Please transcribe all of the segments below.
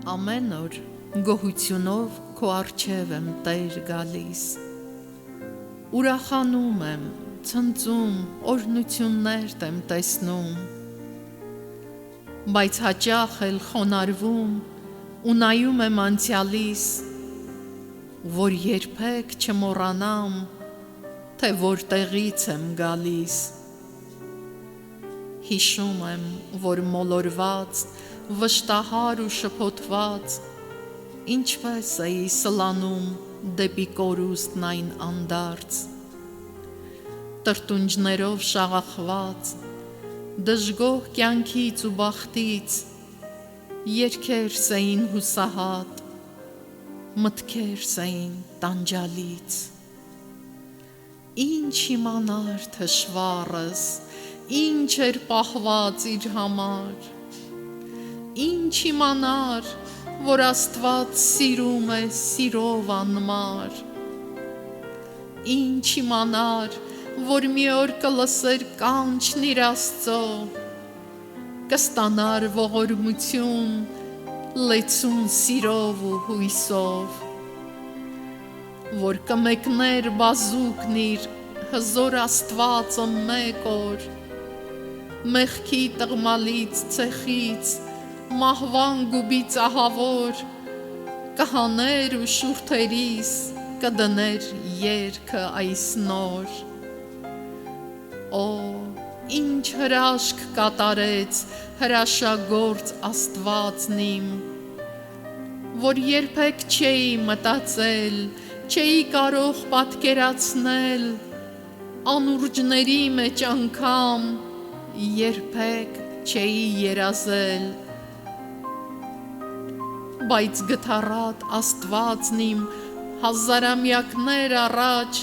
Ամեն օր գոհությունով քո առջև եմ Տեր գալիս, ուրախանում եմ, ցնծում, օրհնություններ եմ տեսնում, բայց հաճախ էլ խոնարհվում ու նայում եմ անցյալիս, որ երբեք չմոռանամ, թե որտեղից եմ գալիս։ Հիշում եմ, որ մոլորված, վշտահար ու շփոթված, ինչպես էի սլանում դեպի կորուստն այն անդարձ, տրտունջներով շաղախված, դժգոհ կյանքից ու բախտից, երգերս էին հուսահատ, մտքերս էին տանջալից։ Ինչ իմանար թշվառս, ինչ էր պահված իր համար, ինչ իմանար, որ Աստված սիրում է սիրով անմար, ինչ իմանար, որ մի օր կլսեր կանչն իր Աստծո, կստանար ողորմություն, լեցուն սիրով ու հույսով, որ կմեկներ բազուկն իր հզոր Աստվածը մեկ օր, մեղքի տղմալից ցեխից, մահվան գուբից ահավոր, կհաներ ու շուրթերիս կդներ երգը այս նոր։ Օ, ինչ հրաշք կատարեց հրաշագործ Աստվածն իմ, որ երբեք չէի մտածել, չէի կարող պատկերացնել, անուրջների մեջ անգամ երբեք չէի երազել, բայց գթառատ Աստվածն իմ հազարամյակներ առաջ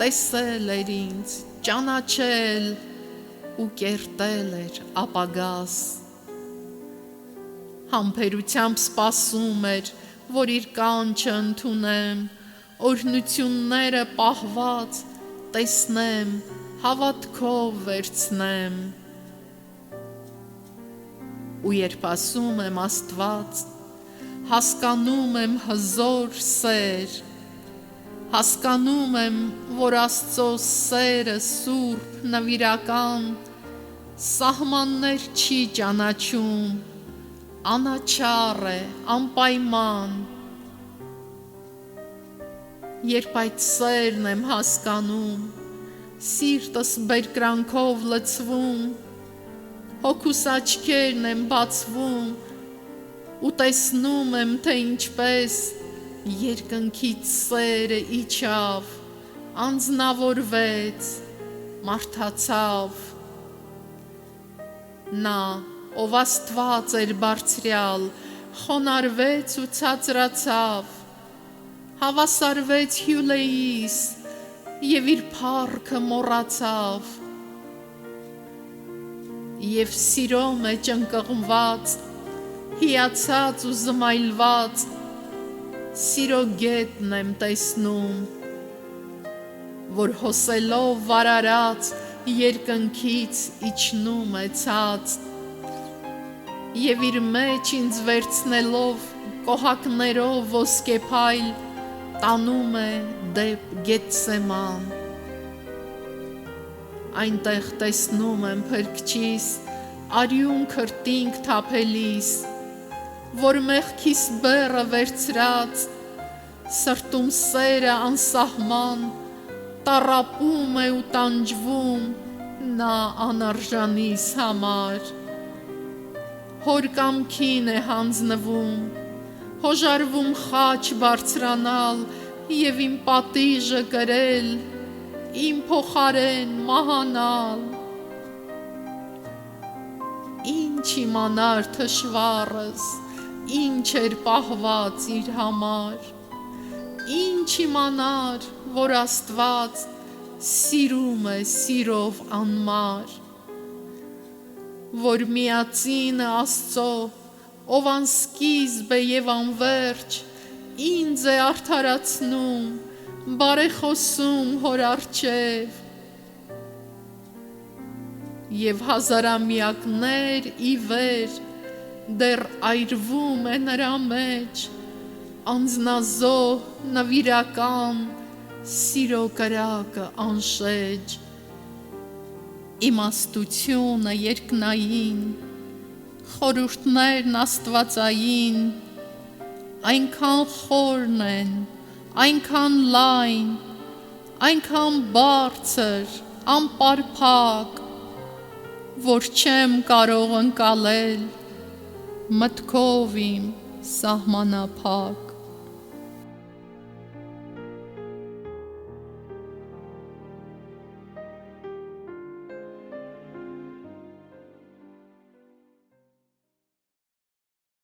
տեսել էր ինձ, ճանաչել ու կերտել էր ապագաս, համբերությամբ սպասում էր, որ իր կանչը ընդունեմ, օրհնությունները պահված տեսնեմ, հավատքով վերցնեմ, ու երբ ասում եմ Աստված, հասկանում եմ հզոր սեր, հասկանում եմ, որ Աստծո սերը սուրբ, նվիրական, սահմաններ չի ճանաչում, անաչառ է, անպայման, երբ այդ սերն եմ հասկանում, սիրտս բերկրանքով լցվում, հոգուս աչքերն եմ բացվում, ու տեսնում եմ, թե ինչպես երկնքից սերը իջավ, անձնավորվեց, մարդացավ, նա, ով Աստված էր բարձրյալ, խոնարհվեց ու ցածրացավ, հավասարվեց հյուլեիս և իր փառքը մոռացավ, և սիրո մեջ ընկղմված, հիացած ու զմայլված, սիրո գետն եմ տեսնում, որ հոսելով վարարած երկնքից իջնում է ցած, և իր մեջ ինձ վերցնելով կոհակներով ոսկեփայլ, տանում է դեպ Գեթսեման, այնտեղ տեսնում եմ փրկչիս արյուն քրտինք թափելիս, որ մեղքիս բեռը վերցրած, սրտում սերը անսահման, տառապում է ու տանջվում նա անարժանիս համար, հոր կամքին է հանձնվում, հոժարվում խաչ բարձրանալ և իմ պատիժը կրել, իմ փոխարեն մահանալ, ինչ իմանար թշվառս, ինչ էր պահված իր համար, ինչ իմանար, որ Աստված սիրում է սիրով անմար, որ միածինը Աստծո, ով անսկիզբ է և անվերջ, ինձ է արդարացնում, բարեխոսում հոր առջև, և հազարամյակներ ի վեր դեռ այրվում է նրա մեջ, անձնազոհ նվիրական, սիրո կրակը անշեջ, իմաստությունը երկնային, խորհուրդներն աստվածային, այնքան խորն են, այնքան լայն, այնքան բարձր, անպարփակ, որ չեմ կարող ընկալել մտքով իմ սահմանափակ։